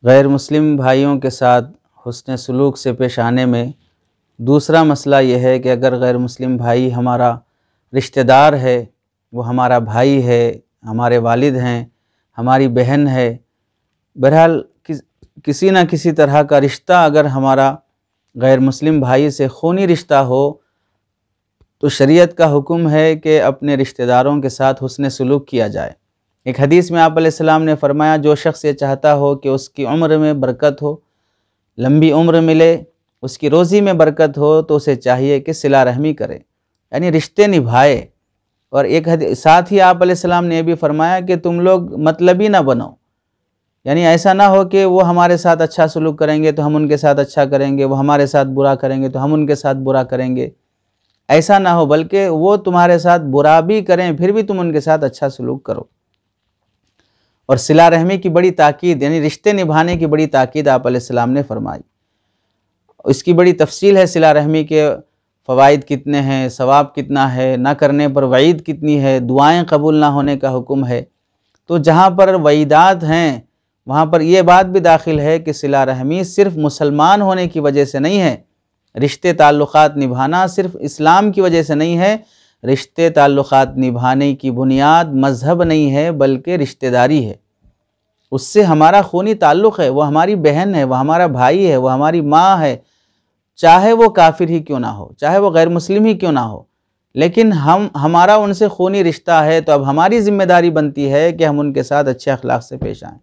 غیر مسلم بھائیوں کے ساتھ حسن سلوک سے پیش آنے میں دوسرا مسئلہ یہ ہے کہ اگر غیر مسلم بھائی ہمارا رشتہ دار ہے، وہ ہمارا بھائی ہے، ہمارے والد ہیں، ہماری بہن ہے، بہرحال کسی نہ کسی طرح کا رشتہ اگر ہمارا غیر مسلم بھائی سے خونی رشتہ ہو تو شریعت کا حکم ہے کہ اپنے رشتہ داروں کے ساتھ حسن سلوک کیا جائے۔ ایک حدیث میں آپ علیہ السلام نے فرمایا، جو شخص یہ چاہتا ہو کہ اس کی عمر میں برکت ہو، لمبی عمر ملے، اس کی روزی میں برکت ہو، تو اسے چاہیے کہ صلہ رحمی کرے، یعنی رشتے نبھائے۔ اور ایک ساتھ ہی آپ علیہ السلام نے یہ بھی فرمایا کہ تم لوگ مطلبی نہ بنو، یعنی ایسا نہ ہو کہ وہ ہمارے ساتھ اچھا سلوک کریں گے تو ہم ان کے ساتھ اچھا کریں گے، وہ ہمارے ساتھ برا کریں گے تو ہم ان کے ساتھ برا کریں گے، ایسا نہ ہو، بلکہ وہ تمہارے ساتھ برا بھی کریں پھر بھی تم ان کے ساتھ اچھا سلوک کرو۔ اور صلہ رحمی کی بڑی تاکید، یعنی رشتے نبھانے کی بڑی تاکید آپ علیہ السلام نے فرمائی۔ اس کی بڑی تفصیل ہے، صلہ رحمی کے فوائد کتنے ہیں، ثواب کتنا ہے، نہ کرنے پر وعید کتنی ہے، دعائیں قبول نہ ہونے کا حکم ہے۔ تو جہاں پر وعیدات ہیں وہاں پر یہ بات بھی داخل ہے کہ صلہ رحمی صرف مسلمان ہونے کی وجہ سے نہیں ہے، رشتے تعلقات نبھانا صرف اسلام کی وجہ سے نہیں ہے، رشتے تعلقات نبھانے کی بنیاد مذہب نہیں ہے بلکہ رشتہ داری ہے۔ اس سے ہمارا خونی تعلق ہے، وہ ہماری بہن ہے، وہ ہمارا بھائی ہے، وہ ہماری ماں ہے، چاہے وہ کافر ہی کیوں نہ ہو، چاہے وہ غیر مسلم ہی کیوں نہ ہو، لیکن ہمارا ان سے خونی رشتہ ہے تو اب ہماری ذمہ داری بنتی ہے کہ ہم ان کے ساتھ اچھے اخلاق سے پیش آئیں،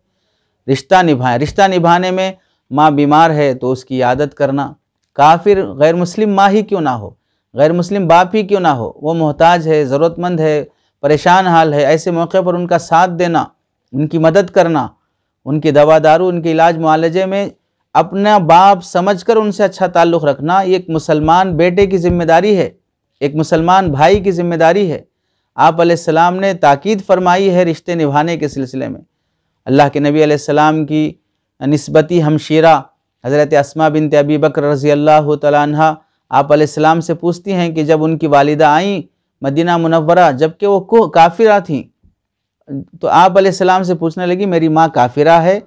رشتہ نبھائیں۔ رشتہ نبھانے میں ماں بیمار ہے تو اس کی عیادت کرنا، کافر غیر مسلم ماں ہی کیوں نہ ہو، غیر مسلم باپ ہی کیوں نہ ہو، وہ محتاج ہے، ضرورت مند ہے، پریشان حال ہے، ایسے موقع پر ان کا ساتھ دینا، ان کی مدد کرنا، ان کی دوا دارو، ان کے علاج معالجے میں اپنا باپ سمجھ کر ان سے اچھا تعلق رکھنا، یہ ایک مسلمان بیٹے کی ذمہ داری ہے، ایک مسلمان بھائی کی ذمہ داری ہے۔ آپ علیہ السلام نے تاکید فرمائی ہے رشتے نبھانے کے سلسلے میں۔ اللہ کے نبی علیہ السلام کی نسبتی ہمشیرہ حضرت اسماء بنت ابی بکر رضی اللہ تعالیٰ عنہ آپ علیہ السلام سے پوچھتی ہیں کہ جب ان کی والدہ آئیں مدینہ منورہ جبکہ وہ کافرہ تھیں، تو آپ علیہ السلام سے پوچھنے لگی میری ماں کافرہ ہے،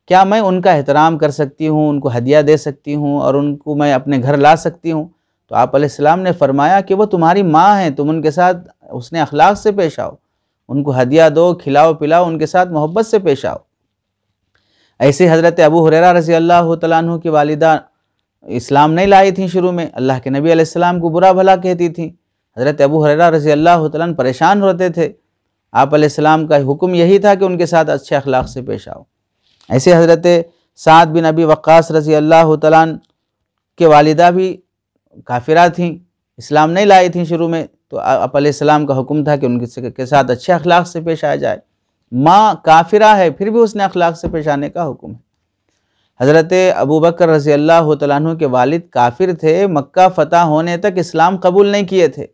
کیا میں ان کا احترام کر سکتی ہوں، ان کو ہدیہ دے سکتی ہوں اور ان کو میں اپنے گھر لا سکتی ہوں؟ تو آپ علیہ السلام نے فرمایا کہ وہ تمہاری ماں ہیں، تم ان کے ساتھ حسن اخلاق سے پیش آؤ، ان کو ہدیہ دو، کھلاؤ پلاؤ، ان کے ساتھ محبت سے پیش آؤ۔ ایسے حضرت ابو ہریرہ رضی اللہ تعالیٰ عنہ کی والدہ اسلام نہیں لائی تھیں، شروع میں اللہ کے نبی علیہ السلام کو برا بھلا کہتی تھیں، حضرت ابو ہریرہ رضی اللہ تعالیٰ عنہ پریشان ہوتے تھے، آپ علیہ السلام کا حکم یہی تھا کہ ان کے ساتھ اچھے اخلاق سے پیش آؤ۔ ایسے حضرت سعد بن ابی وقاص رضی اللہ تعالیٰ عنہ کے والدہ بھی کافرہ تھیں، اسلام نہیں لائی تھیں شروع میں، تو آپ علیہ السلام کا حکم تھا کہ ان کے ساتھ اچھے اخلاق سے پیش آیا جائے۔ ماں کافرہ ہے پھر بھی اس نے اخلاق سے پیش آنے کا حکم ہے۔ حضرت ابو بکر رضی اللہ تعالیٰ عنہ کے والد کافر تھے، مکہ فتح ہونے تک اسلام قبول نہیں کیے تھے،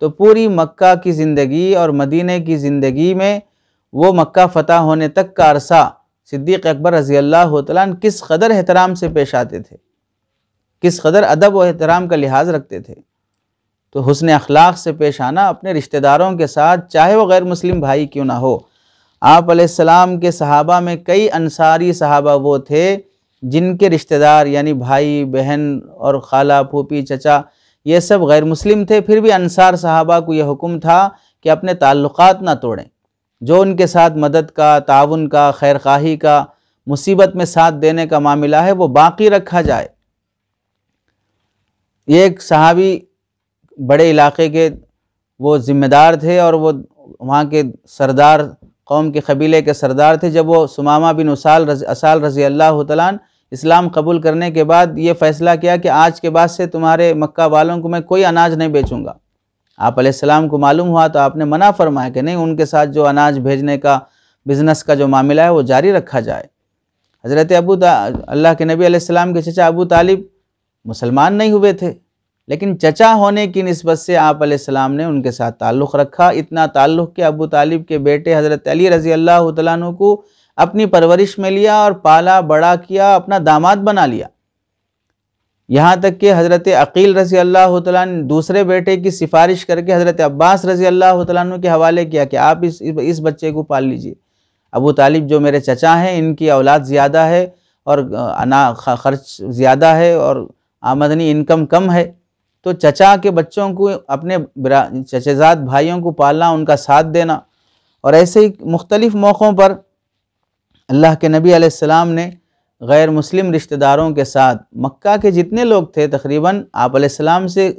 تو پوری مکہ کی زندگی اور مدینہ کی زندگی میں وہ مکہ فتح ہونے تک کا عرصہ صدیق اکبر رضی اللہ تعالیٰ عنہ کس قدر احترام سے پیش آتے تھے، کس قدر ادب و احترام کا لحاظ رکھتے تھے۔ تو حسن اخلاق سے پیش آنا اپنے رشتہ داروں کے ساتھ، چاہے وہ غیر مسلم بھائی کیوں نہ ہو۔ آپ علیہ السلام کے صحابہ میں کئی انصاری صحابہ وہ تھے جن کے رشتہ دار یعنی بھائی بہن اور خالہ پھوپھی چچا یہ سب غیر مسلم تھے، پھر بھی انصار صحابہ کو یہ حکم تھا کہ اپنے تعلقات نہ توڑیں، جو ان کے ساتھ مدد کا، تعاون کا، خیر خواہی کا، مصیبت میں ساتھ دینے کا معاملہ ہے وہ باقی رکھا جائے۔ یہ ایک صحابی بڑے علاقے کے وہ ذمہ دار تھے اور وہ وہاں کے سردار، قوم کے قبیلے کے سردار تھے۔ جب وہ ثمامہ بن اسال رضی اللہ تعالیٰ عنہ اسلام قبول کرنے کے بعد یہ فیصلہ کیا کہ آج کے بعد سے تمہارے مکہ والوں کو میں کوئی اناج نہیں بیچوں گا، آپ علیہ السلام کو معلوم ہوا تو آپ نے منع فرمایا کہ نہیں، ان کے ساتھ جو اناج بھیجنے کا بزنس کا جو معاملہ ہے وہ جاری رکھا جائے۔ حضرت اللہ کے نبی علیہ السلام کے چچا ابو طالب مسلمان نہیں ہوئے تھے، لیکن چچا ہونے کی نسبت سے آپ علیہ السلام نے ان کے ساتھ تعلق رکھا، اتنا تعلق کہ ابو طالب کے بیٹے حضرت علی رضی اللہ تعالیٰ عنہ کو اپنی پرورش میں لیا اور پالا بڑا کیا، اپنا داماد بنا لیا، یہاں تک کہ حضرت عقیل رضی اللہ تعالیٰ عنہ دوسرے بیٹے کی سفارش کر کے حضرت عباس رضی اللہ تعالیٰ عنہ کے حوالے کیا کہ آپ اس بچے کو پال لیجئے۔ ابو طالب جو میرے چچا ہیں ان کی اولاد زیادہ ہے اور خرچ زیادہ ہے اور آمدنی انکم کم ہے، تو چچا کے بچوں کو اپنے چچے زاد بھائیوں کو پالنا، ان کا ساتھ دینا۔ اور ایسے ہی مختلف موقعوں پر اللہ کے نبی علیہ السلام نے غیر مسلم رشتہ داروں کے ساتھ، مکہ کے جتنے لوگ تھے تقریباً آپ علیہ السلام سے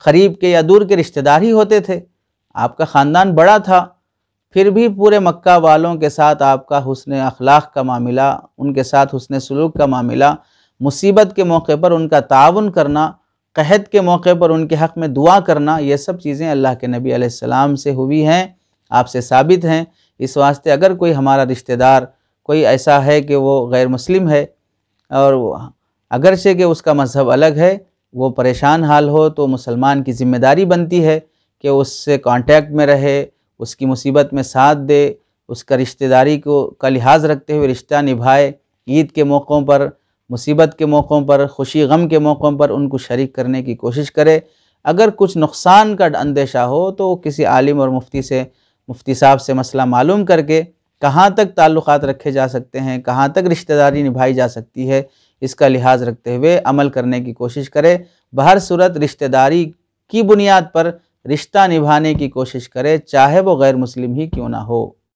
قریب کے یا دور کے رشتہ دار ہی ہوتے تھے، آپ کا خاندان بڑا تھا، پھر بھی پورے مکہ والوں کے ساتھ آپ کا حسن اخلاق کا معاملہ، ان کے ساتھ حسن سلوک کا معاملہ، مصیبت کے موقع پر ان کا تعاون کرنا، قحط کے موقع پر ان کے حق میں دعا کرنا، یہ سب چیزیں اللہ کے نبی علیہ السلام سے ہوئی ہیں، آپ سے ثابت ہیں۔ اس واسطے اگر کوئی ہمارا رشتہ دار کوئی ایسا ہے کہ وہ غیر مسلم ہے اور اگرچہ کہ اس کا مذہب الگ ہے، وہ پریشان حال ہو، تو مسلمان کی ذمہ داری بنتی ہے کہ اس سے کانٹیکٹ میں رہے، اس کی مصیبت میں ساتھ دے، اس کا رشتہ داری کا لحاظ رکھتے ہوئے رشتہ نبھائے، عید کے موقعوں پر، مصیبت کے موقعوں پر، خوشی غم کے موقعوں پر ان کو شریک کرنے کی کوشش کرے۔ اگر کچھ نقصان کا اندیشہ ہو تو کسی عالم اور مفتی صاحب سے مسئلہ معلوم کر کے کہاں تک تعلقات رکھے جا سکتے ہیں، کہاں تک رشتہ داری نبھائی جا سکتی ہے، اس کا لحاظ رکھتے ہوئے عمل کرنے کی کوشش کرے۔ بہر صورت رشتہ داری کی بنیاد پر رشتہ نبھانے کی کوشش کرے، چاہے وہ غیر مسلم ہی کیوں نہ ہو۔